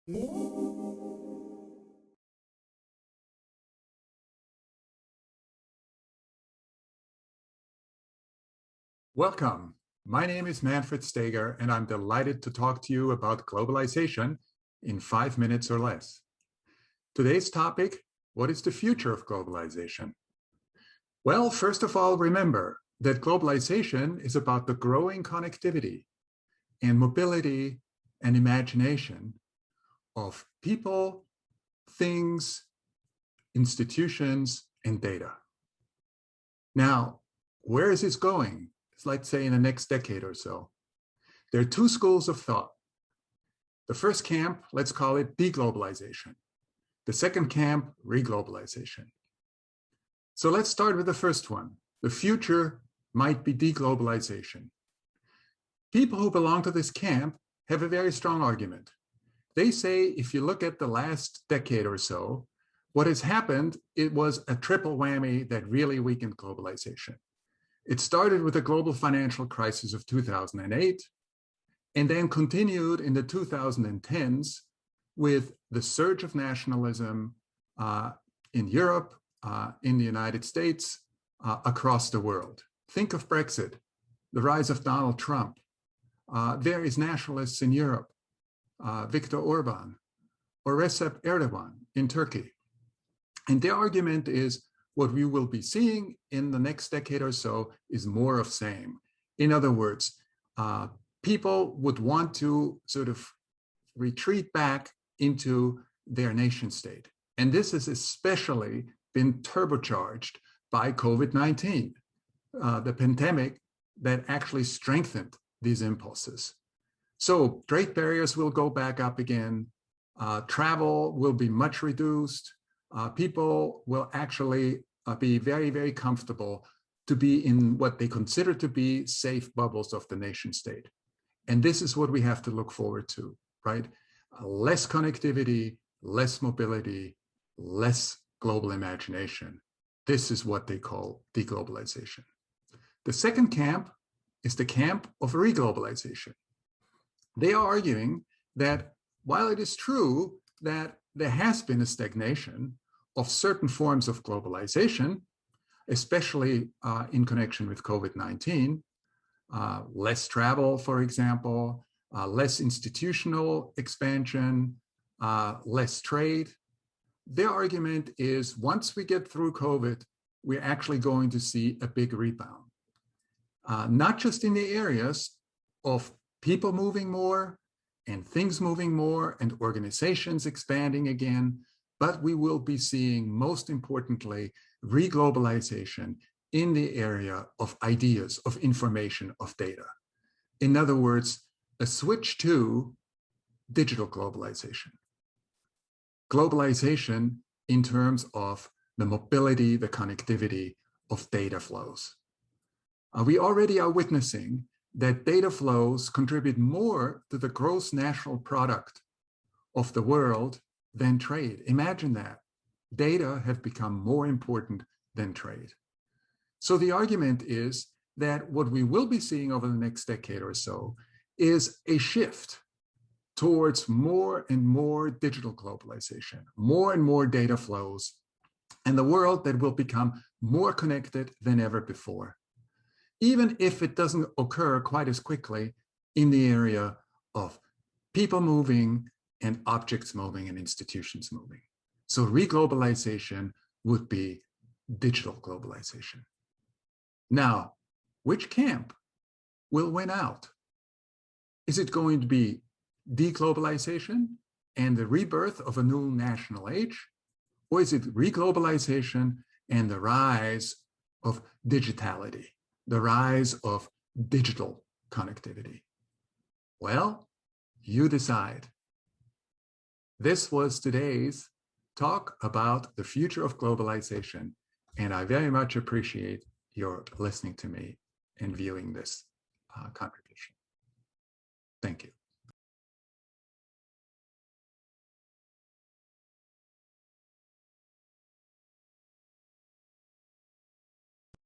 Welcome. My name is Manfred Steger, and I'm delighted to talk to you about globalization in 5 minutes or less. Today's topic: what is the future of globalization? Well, first of all, remember that globalization is about the growing connectivity and mobility and imagination of people, things, institutions, and data. Now, where is this going? Let's say in the next decade or so. There are two schools of thought. The first camp, let's call it de-globalization. The second camp, re-globalization. So let's start with the first one. The future might be de-globalization. People who belong to this camp have a very strong argument. They say if you look at the last decade or so, what has happened, it was a triple whammy that really weakened globalization. It started with the global financial crisis of 2008 and then continued in the 2010s with the surge of nationalism in Europe, in the United States, across the world. Think of Brexit, the rise of Donald Trump, various nationalists in Europe, Viktor Orban, or Recep Erdogan in Turkey. And their argument is what we will be seeing in the next decade or so is more of same. In other words, people would want to sort of retreat back into their nation state. And this has especially been turbocharged by COVID-19, the pandemic that actually strengthened these impulses. So trade barriers will go back up again. Travel will be much reduced. People will actually be very, very comfortable to be in what they consider to be safe bubbles of the nation state. And this is what we have to look forward to, right? Less connectivity, less mobility, less global imagination. This is what they call de-globalization. The second camp is the camp of re-globalization. They are arguing that while it is true that there has been a stagnation of certain forms of globalization, especially in connection with COVID-19, less travel, for example, less institutional expansion, less trade. Their argument is once we get through COVID, we're actually going to see a big rebound. Not just in the areas of people moving more and things moving more and organizations expanding again, but we will be seeing, most importantly, re-globalization in the area of ideas, of information, of data. In other words, a switch to digital globalization. Globalization in terms of the mobility, the connectivity of data flows. We already are witnessing that data flows contribute more to the gross national product of the world than trade. Imagine that. Data have become more important than trade. So the argument is that what we will be seeing over the next decade or so is a shift towards more and more digital globalization, more and more data flows, and the world that will become more connected than ever before, even if it doesn't occur quite as quickly in the area of people moving and objects moving and institutions moving. So re-globalization would be digital globalization. Now, which camp will win out? Is it going to be de-globalization and the rebirth of a new national age? Or is it re-globalization and the rise of digitality, the rise of digital connectivity? Well, you decide. This was today's talk about the future of globalization, and I very much appreciate your listening to me and viewing this contribution. Thank you.